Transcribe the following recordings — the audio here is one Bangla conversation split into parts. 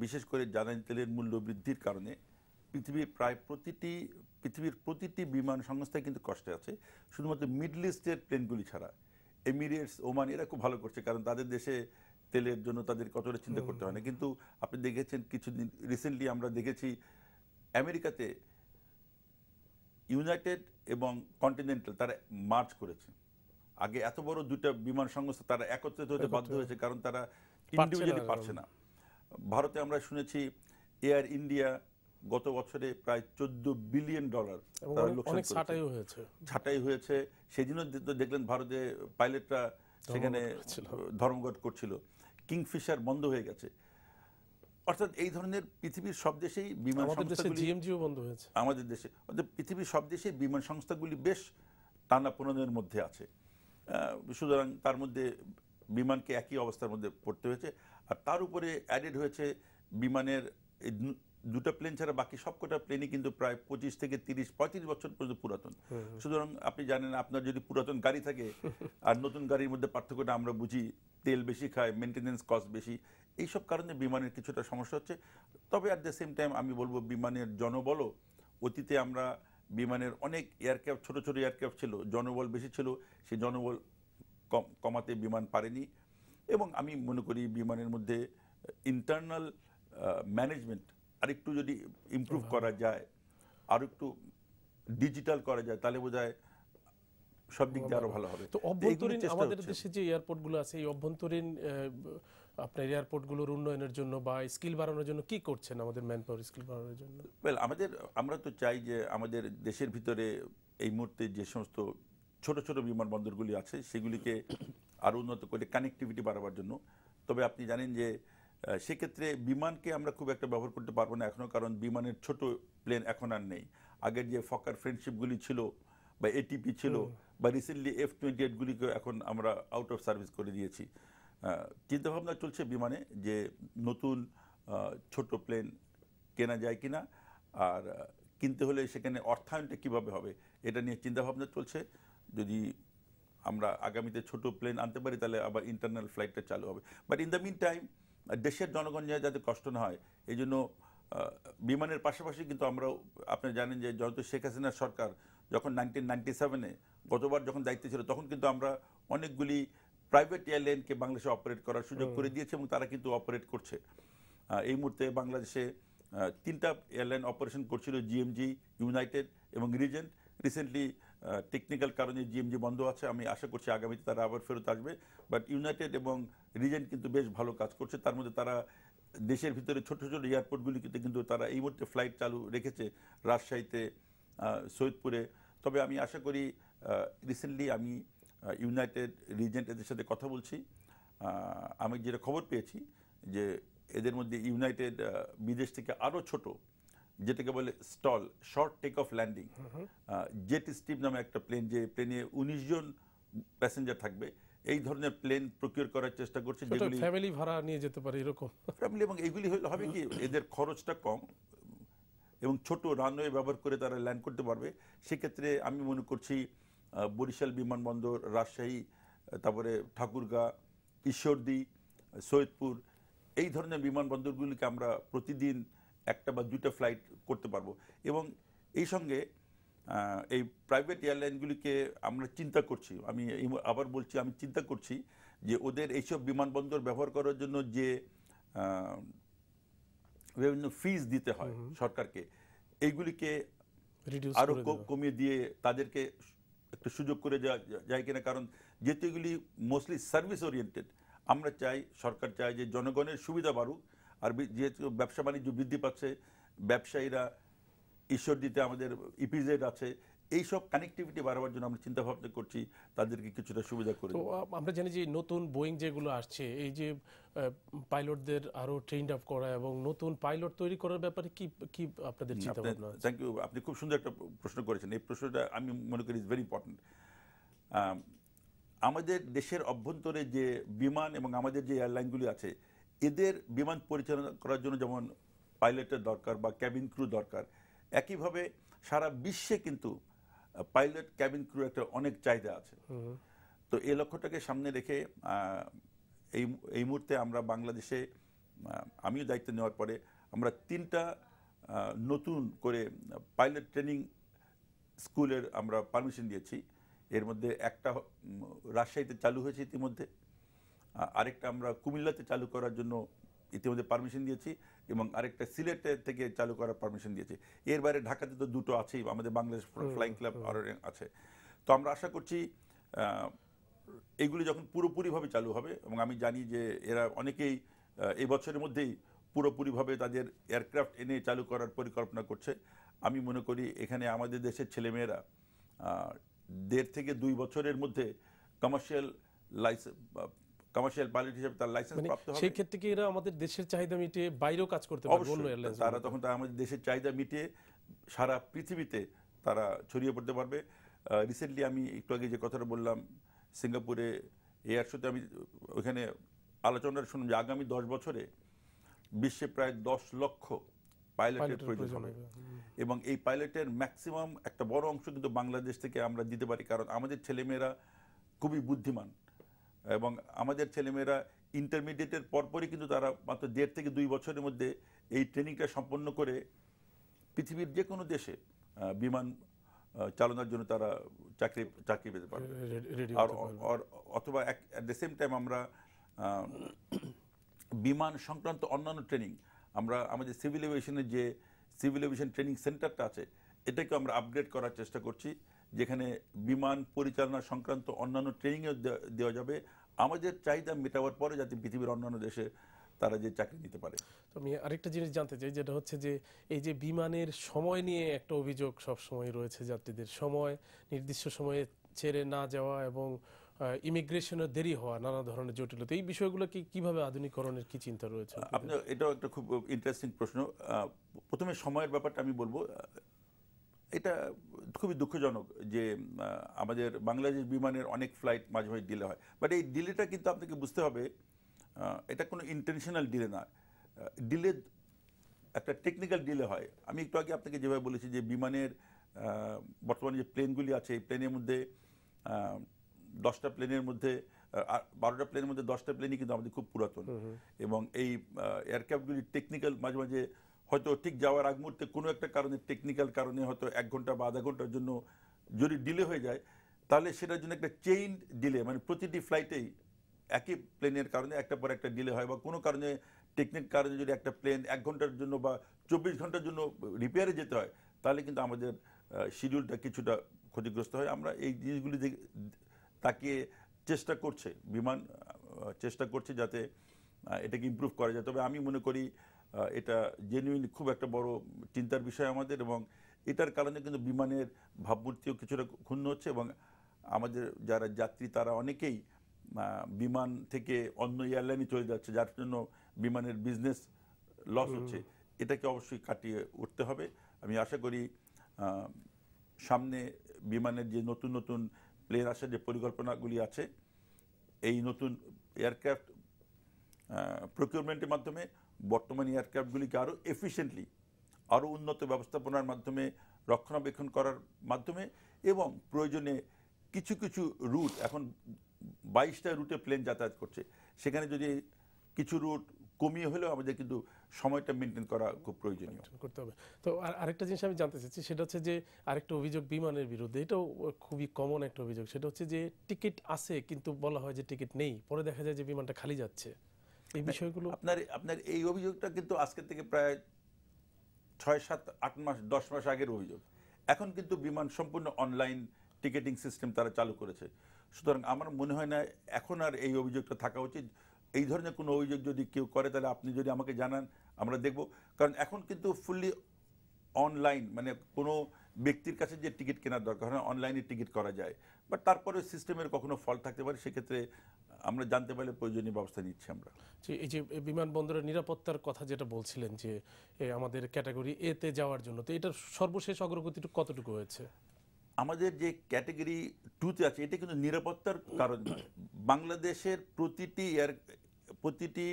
বিশেষ করে জ্বালানি তেলের মূল্য বৃদ্ধির কারণে পৃথিবীর প্রতিটি বিমান সংস্থা কিন্তু কষ্টে আছে, শুধুমাত্র মিডল ইস্টের প্লেনগুলি ছাড়া। এমিরেটস, ওমান এরা খুব ভালো করছে, কারণ তাদের দেশে তেলের জন্য তাদের কতটা চিন্তা করতে হয় না। কিন্তু আপনি দেখেছেন কিছুদিন রিসেন্টলি আমরা দেখেছি আমেরিকাতে ইউনাইটেড এবং কন্টিনেন্টাল তারা মার্চ করেছে। আগে এত বড় দুইটা বিমান সংস্থা তারা একত্রিত হতে বাধ্য হয়েছে, কারণ তারা ইন্ডিভিজুয়ালি পারছে না। ভারতে আমরা শুনেছি এয়ার ইন্ডিয়া গত বছরে প্রায় $14 বিলিয়ন ছাঁটাই হয়েছে। সেদিনও দেখলেন ভারতে পাইলটরা সেখানে ধর্মঘট করছিল। কিংফিশার বন্ধ হয়ে গেছে। অর্থাৎ এই ধরনের পৃথিবীর সব দেশেই বিমান সংস্থাগুলি, আমাদের দেশে পৃথিবীর সব দেশেই বিমান সংস্থাগুলি বেশ টানাপোড়েনের মধ্যে আছে। সুতরাং তার মধ্যে বিমানকে একই অবস্থার মধ্যে পড়তে হয়েছে। আর তার উপরে অ্যাডেড হয়েছে বিমানের এই দুটো প্লেন ছাড়া বাকি সবকটা প্লেনই কিন্তু প্রায় 25 থেকে 30-35 বছর পর্যন্ত পুরাতন। সুতরাং আপনি জানেন, আপনার যদি পুরাতন গাড়ি থাকে আর নতুন গাড়ির মধ্যে পার্থক্যটা আমরা বুঝি, তেল বেশি খায়, মেনটেন্যান্স কস্ট বেশি, এইসব কারণে বিমানের কিছুটা সমস্যা হচ্ছে। তবে অ্যাট দ্য সেম টাইম আমি বলবো বিমানের জনবলও, অতীতে আমরা বিমানের অনেক এয়ারক্রাফট, ছোট ছোট এয়ারক্রাফট ছিল, জনবল বেশি ছিল, সেই জনবল কমাতে বিমান পারেনি। এবং আমি মনে করি বিমানের মধ্যে ইন্টারনাল ম্যানেজমেন্ট আরেকটু যদি ইমপ্রুভ করা যায়, আর একটু ডিজিটাল করা যায়, তাহলে বোধহয় সব দিক দিয়ে আরো ভালো হবে। তো অভ্যন্তরীণ আমাদের দেশে যে এয়ারপোর্টগুলো আছে, এই অভ্যন্তরীণ আপনার এয়ারপোর্টগুলোর উন্নয়নের জন্য বা স্কিল বাড়ানোর জন্য কি করছেন আমাদের ম্যান পাওয়ার স্কিল বাড়ানোর জন্য? আমরা তো চাই যে আমাদের দেশের ভিতরে এই মুহূর্তে যে সমস্ত ছোট ছোট বিমানবন্দরগুলি আছে সেগুলিকে আরো উন্নত করে কানেক্টিভিটি বাড়াবার জন্য। তবে আপনি জানেন যে সেক্ষেত্রে বিমানকে আমরা খুব একটা ব্যবহার করতে পারবো না এখনো, কারণ বিমানের ছোট প্লেন এখন আর নেই। আগের যে ফকার ফ্রেন্ডশিপগুলি ছিল বা এটিপি ছিল বা রিসেন্টলি F-28 গুলিকে এখন আমরা আউট অফ সার্ভিস করে দিয়েছি। চিন্তাভাবনা চলছে বিমানে যে নতুন ছোট প্লেন কেনা যায় কিনা, আর কিনতে হলে সেখানে অর্থায়নটা কিভাবে হবে এটা নিয়ে চিন্তাভাবনা চলছে। যদি আমরা আগামীতে ছোট প্লেন আনতে পারি তাহলে আবার ইন্টারনাল ফ্লাইটটা চালু হবে। But in the mean time দেশের জনগণ যাতে কষ্ট না হয় এই জন্য বিমানের পাশাপাশি কিন্তু আমরা, আপনি জানেন যে যত শেখ হাসিনার সরকার যখন 1997-এ গতবার যখন দায়িত্বে ছিল, তখন কিন্তু আমরা অনেকগুলি প্রাইভেট এয়ারলাইনকে বাংলাদেশে অপারেট করার সুযোগ করে দিয়েছে এবং তারা কিন্তু অপারেট করছে। এই মুহূর্তে বাংলাদেশে 3টা এয়ারলাইন অপারেশন করছিল, জিএমজি, ইউনাইটেড এবং রিজেন্ট। রিসেন্টলি টেকনিক্যাল কারণে জিএমজি বন্ধ আছে, আমি আশা করছি আগামীতে তারা আবার ফেরত আসবে। বাট ইউনাইটেড এবং রিজেন্ট কিন্তু বেশ ভালো কাজ করছে। তার মধ্যে তারা দেশের ভিতরে ছোট ছোট এয়ারপোর্টগুলিতে কিন্তু তারা এই মুহূর্তে ফ্লাইট চালু রেখেছে, রাজশাহীতে, সৈয়দপুরে। তবে আমি আশা করি রিসেন্টলি আমি ইউনাইটেড, রিজেন্ট এদের সাথে কথা বলছি। আমি যেটা খবর পেয়েছি যে এদের মধ্যে ইউনাইটেড বিদেশ থেকে আরও ছোট, যেটাকে বলে STOL, short take off landing, jet stream নামে একটা প্লেন, যে প্লেনে 19 জন প্যাসেঞ্জার থাকবে, এই ধরনের প্লেন প্রকিউর করার চেষ্টা করছে, যেগুলি ফ্যামিলি ভাড়া নিয়ে যেতে পারে এরকম ফ্যামিলি। এবং এইগুলি হবে কি, এদের খরচটা কম এবং ছোট রানওয়ে ব্যবহার করে তারা ল্যান্ড করতে পারবে। সেক্ষেত্রে আমি মনে করছি বরিশাল বিমানবন্দর, রাজশাহী, তারপরে ঠাকুরগাঁ, ঈশ্বরদী, সৈয়দপুর, এই ধরনের বিমানবন্দরগুলিকে আমরা প্রতিদিন 1টা বা 2টা ফ্লাইট করতে পারবো। এবং এই সঙ্গে এই প্রাইভেট এয়ারলাইনগুলিকে আমরা চিন্তা করছি, আমি আবার বলছি, আমি চিন্তা করছি যে ওদের এইসব বিমানবন্দর ব্যবহার করার জন্য যে বিভিন্ন ফিজ দিতে হয় সরকারকে, এইগুলিকে আরো কমিয়ে দিয়ে তাদেরকে একটু সুযোগ করে যায় কিনা। কারণ যেহেতু এগুলি মোস্টলি সার্ভিস ওরিয়েন্টেড, আমরা চাই, সরকার চায় যে জনগণের সুবিধা বাড়ুক। আর যেহেতু ব্যবসা বাণিজ্য বৃদ্ধি পাচ্ছে, ব্যবসায়ীরা, ঈশ্বরদীতে আমাদের ইপিজেড আছে, এইসব কানেক্টিভিটি বাড়াবার জন্য আমরা চিন্তা ভাবনা করছি তাদেরকে কিছুটা সুবিধা করে। তো আমরা জানি যে নতুন বোয়িং যেগুলো আসছে, এই যে পাইলটদের আরো ট্রেন্ড আপ করা এবং নতুন পাইলট তৈরি করার ব্যাপারে কি কি আপনাদের চিন্তা ভাবনা আছে? থ্যাংক ইউ, আপনি খুব সুন্দর একটা প্রশ্ন করেছেন। এই প্রশ্নটা আমি মনে করি ইজ ভেরি ইম্পর্টেন্ট। আমাদের দেশের অভ্যন্তরে যে বিমান এবং আমাদের যে এয়ারলাইনগুলি আছে, এদের বিমান পরিচালনা করার জন্য যেমন পাইলটের দরকার বা ক্যাবিন ক্রু দরকার, একইভাবে সারা বিশ্বে কিন্তু পাইলট, ক্যাবিন ক্রু একটা অনেক চাহিদা আছে। তো এই লক্ষ্যটাকে সামনে রেখে এই মুহূর্তে আমরা বাংলাদেশে আমিও দায়িত্ব নেওয়ার পরে আমরা 3টা নতুন করে পাইলট ট্রেনিং স্কুলের আমরা পারমিশন দিয়েছি। এর মধ্যে একটা রাজশাহীতে চালু হয়েছে ইতিমধ্যে, আরেকটা আমরা কুমিল্লাতে চালু করার জন্য ইতিমধ্যে পারমিশন দিয়েছি, এবং আরেকটা সিলেটে থেকে চালু করার পারমিশন দিয়েছি। এর বাইরে ঢাকাতে তো 2টো আছেই, আমাদের বাংলাদেশ ফ্লাইং ক্লাব আরও আছে। তো আমরা আশা করছি এইগুলি যখন পুরোপুরিভাবে চালু হবে, এবং আমি জানি যে এরা অনেকেই এই বছরের মধ্যেই পুরোপুরিভাবে তাদের এয়ারক্রাফট এনে চালু করার পরিকল্পনা করছে। আমি মনে করি এখানে আমাদের দেশের ছেলেমেয়েরা 1.5 থেকে 2 বছরের মধ্যে কমার্শিয়াল পাইলট হিসেবে তার লাইসেন্স প্রাপ্ত হবে। সেই ক্ষেত্রে কি এরা আমাদের দেশের চাহিদা মিটিয়ে বাইরেও কাজ করতে পারবে? অন্য এয়ারলাইন্স তারা তখন আমাদের দেশের চাহিদা মিটিয়ে সারা পৃথিবীতে তারা ছড়িয়ে পড়তে পারবে। রিসেন্টলি আমি একটু আগে যে কথাটা বললাম, সিঙ্গাপুরে এয়ার শোতে আমি ওখানে আলোচনাটা শুনলাম যে আগামী 10 বছরে বিশ্বে প্রায় 10 লক্ষ পাইলটের প্রয়োজন হবে, এবং এই পাইলটের ম্যাক্সিমাম একটা বড় অংশ কিন্তু বাংলাদেশ থেকে আমরা দিতে পারি, কারণ আমাদের ছেলেমেয়েরা খুবই বুদ্ধিমান, এবং আমাদের ছেলেমেয়েরা ইন্টারমিডিয়েটের পরপরই কিন্তু তারা মাত্র 1.5 থেকে 2 বছরের মধ্যে এই ট্রেনিংটা সম্পন্ন করে পৃথিবীর যে কোনো দেশে বিমান চালানোর জন্য তারা চাকরি পেতে পারবে। আর অথবা অ্যাট দ্য সেম টাইম আমরা বিমান সংক্রান্ত অন্যান্য ট্রেনিং, আমরা আমাদের সিভিল এভিয়েশনের যে সিভিল এভিয়েশন ট্রেনিং সেন্টারটা আছে এটাকে আমরা আপগ্রেড করার চেষ্টা করছি, যেখানে বিমান পরিচালনা সংক্রান্ত অন্যান্য ট্রেনিংও দেওয়া যাবে আমাদের চাহিদা মেটাবার পরে, যাতে পৃথিবীর অন্যান্য দেশে তারা যে চাকরি নিতে পারে। তো আমি আরেকটা জিনিস জানতে চাই, যেটা হচ্ছে যে এই যে বিমানের সময় নিয়ে একটা অভিযোগ সবসময় রয়েছে, যাত্রীদের সময় নির্দিষ্ট সময়ে ছেড়ে না যাওয়া এবং ইমিগ্রেশনের দেরি হওয়া, নানা ধরনের জটিলতা, এই বিষয়গুলো কিভাবে আধুনিকরণের কি চিন্তা রয়েছে? আপনি এটাও একটা খুব ইন্টারেস্টিং প্রশ্ন। প্রথমে সময়ের ব্যাপারটা আমি বলবো, এটা খুবই দুঃখজনক যে আমাদের বাংলাদেশ বিমানের অনেক ফ্লাইট মাঝে মাঝে ডিলে হয়, বাট এই ডিলেটা কিন্তু আপনাকে বুঝতে হবে এটা কোনো ইন্টেনশনাল ডিলে না, ডিলে একটা টেকনিক্যাল ডিলে হয়। আমি একটু আগে আপনাকে যেভাবে বলেছি যে বিমানের বর্তমানে যে প্লেনগুলি আছে, এই প্লেনের মধ্যে 10টা প্লেনের মধ্যে 12টা প্লেনের মধ্যে 10টা প্লেনই কিন্তু আমাদের খুব পুরাতন, এবং এই এয়ারক্রাফটগুলি টেকনিক্যাল মাঝে মাঝে হয়তো ঠিক যাওয়ার আগ মুহূর্তে কোনো একটা কারণে, টেকনিক্যাল কারণে হয়তো 1 ঘন্টা বা আধা ঘন্টার জন্য যদি ডিলে হয়ে যায়, তাহলে সেটার জন্য একটা চেইন ডিলে, মানে প্রতিটি ফ্লাইটেই একই প্লেনের কারণে একটা পর একটা ডিলে হয়, বা কোনো কারণে টেকনিক কারণে যদি একটা প্লেন 1 ঘন্টার জন্য বা 24 ঘন্টার জন্য রিপেয়ারে যেতে হয়, তাহলে কিন্তু আমাদের শিডিউলটা কিছুটা ক্ষতিগ্রস্ত হয়। আমরা এই জিনিসগুলি তাকিয়ে চেষ্টা করছে বিমান, চেষ্টা করছে যাতে এটাকে ইমপ্রুভ করা যায়। তবে আমি মনে করি এটা জেনুইন খুব একটা বড় চিন্তার বিষয় আমাদের, এবং এটার কারণে কিন্তু বিমানের ভাবমূর্তিও কিছুটা ক্ষুণ্ণ হচ্ছে, এবং আমাদের যারা যাত্রী তারা অনেকেই বিমান থেকে অন্য এয়ারলাইনে চলে যাচ্ছে, যার জন্য বিমানের বিজনেস লস হচ্ছে। এটাকে অবশ্যই কাটিয়ে উঠতে হবে। আমি আশা করি সামনে বিমানের যে নতুন নতুন প্লেন আসার যে পরিকল্পনাগুলি আছে, এই নতুন এয়ারক্রাফট প্রকিউরমেন্টের মাধ্যমে বর্তমান এয়ারক্রাফটগুলিকে আরও এফিশিয়েন্টলি, আরও উন্নত ব্যবস্থাপনার মাধ্যমে রক্ষণাবেক্ষণ করার মাধ্যমে, এবং প্রয়োজনে কিছু কিছু রুট, এখন 22টা রুটে প্লেন যাতায়াত করছে, সেখানে যদি কিছু রুট কমিয়ে হলেও আমাদের কিন্তু সময়টা মেনটেন করা খুব প্রয়োজনীয় করতে হবে। তো আরেকটা জিনিস আমি জানতে চাচ্ছি, সেটা হচ্ছে যে আরেকটা অভিযোগ বিমানের বিরুদ্ধে, এটাও খুবই কমন একটা অভিযোগ, সেটা হচ্ছে যে টিকিট আছে কিন্তু বলা হয় যে টিকিট নেই, পরে দেখা যায় যে বিমানটা খালি যাচ্ছে। এই বিষয়গুলো আপনার এই অভিযোগটা কিন্তু আজকে থেকে প্রায় 6, 7, 8 মাস 10 মাস আগের অভিযোগ। এখন কিন্তু বিমান সম্পূর্ণ অনলাইন টিকেটিং সিস্টেম তারা চালু করেছে, সুতরাং আমার মনে হয় না এখন আর এই অভিযোগটা থাকা উচিত। এই ধরনের কোনো অভিযোগ যদি কেউ করে, তাহলে আপনি যদি আমাকে জানান, আমরা দেখব। কারণ এখন কিন্তু ফুললি অনলাইন, মানে কোনো ব্যক্তির কাছে যে টিকিট কেনার দরকার হয় না, অনলাইনে টিকিট করা যায়। বাট তারপরে সিস্টেমের কখনো ফল্ট থাকতে পারে, সেক্ষেত্রে আমরা জানতে পারলে প্রয়োজনীয় ব্যবস্থা নিচ্ছি আমরা। এই যে বিমানবন্দরের নিরাপত্তার কথা যেটা বলছিলেন, যে আমাদের ক্যাটাগরি এতে যাওয়ার জন্য, তো এটার সর্বশেষ অগ্রগতিটুকু কতটুকু হয়েছে? আমাদের যে ক্যাটাগরি 2তে আছে, এটা কিন্তু নিরাপত্তার কারণ নয়। বাংলাদেশের প্রতিটি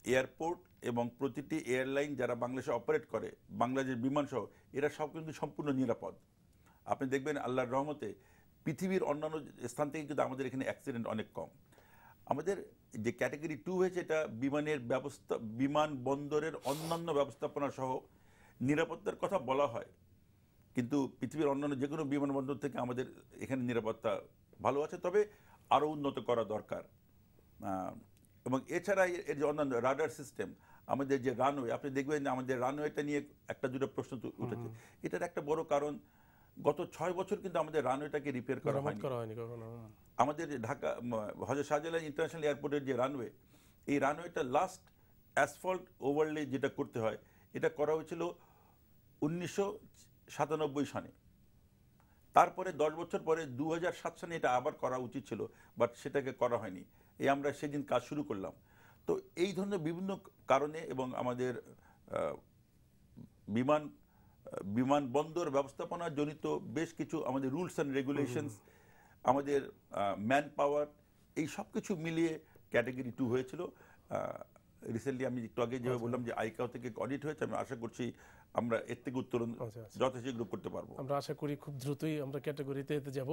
এয়ারপোর্ট এবং প্রতিটি এয়ারলাইন যারা বাংলাদেশে অপারেট করে, বাংলাদেশ বিমান সহ, এরা সব কিন্তু সম্পূর্ণ নিরাপদ। আপনি দেখবেন আল্লাহর রহমতে পৃথিবীর অন্যান্য স্থান থেকে কিন্তু আমাদের এখানে অ্যাক্সিডেন্ট অনেক কম। আমাদের যে ক্যাটাগরি 2 হয়েছে এটা বিমানের ব্যবস্থা, বিমানবন্দরের অন্যান্য ব্যবস্থাপনা সহ নিরাপত্তার কথা বলা হয়, কিন্তু পৃথিবীর অন্যান্য যে কোনো বিমানবন্দর থেকে আমাদের এখানে নিরাপত্তা ভালো আছে, তবে আরও উন্নত করা দরকার। এবং এছাড়া এর যে অন্যান্য রাডার সিস্টেম, আমাদের যে রানওয়ে, আপনি দেখবেন যে আমাদের রানওয়েটা নিয়ে একটা দুটো প্রশ্ন উঠেছে। এটার একটা বড় কারণ গত 6 বছর কিন্তু আমাদের রানওয়েটাকে রিপেয়ার করা হয়নি। আমাদের ঢাকা হযরত শাহজালাল ইন্টারন্যাশনাল এয়ারপোর্টের যে রানওয়ে, এই রানওয়েটা লাস্ট অ্যাসফল্ট ওভারলে যেটা করতে হয়, এটা করা হয়েছিল 1997 সালে। তারপরে 10 বছর পরে 2007 সালে এটা আবার করা উচিত ছিল, বাট সেটাকে করা হয়নি। এই আমরা সেদিন কাজ শুরু করলাম। তো এই ধরনের বিভিন্ন কারণে এবং আমাদের বিমানবন্দর ব্যবস্থাপনা জনিত বেশ কিছু আমাদের রুলস অ্যান্ড রেগুলেশনস, আমাদের ম্যান পাওয়ার, এই সব কিছু মিলিয়ে ক্যাটাগরি 2 হয়েছিল। রিসেন্টলি আমি একটু আগে যেভাবে বললাম যে আইকাও থেকে অডিট হয়েছে, আমি আশা করছি আমরা এর থেকে উত্তরণ যথাশীঘ্র করতে পারবো। আমরা আশা করি খুব দ্রুতই আমরা ক্যাটাগরিতে যাব।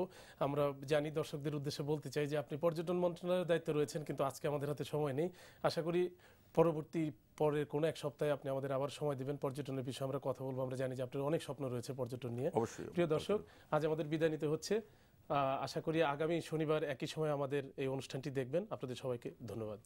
আমরা জানি দর্শকদের উদ্দেশ্যে বলতে চাই যে আপনি পর্যটন মন্ত্রণালয়ের দায়িত্বে রয়েছেন, কিন্তু আজকে আমাদের হাতে সময় নেই। আশা করি পরের কোনো এক সপ্তাহে আপনি আমাদের আবার সময় দিবেন, পর্যটনের বিষয়ে আমরা কথা বলবো। আমরা জানি যে আপনার অনেক স্বপ্ন রয়েছে পর্যটন নিয়ে। অবশ্যই। প্রিয় দর্শক, আজ আমাদের বিদায় নিতে হচ্ছে। আশা করি আগামী শনিবার একই সময় আমাদের এই অনুষ্ঠানটি দেখবেন। আপনাদের সবাইকে ধন্যবাদ।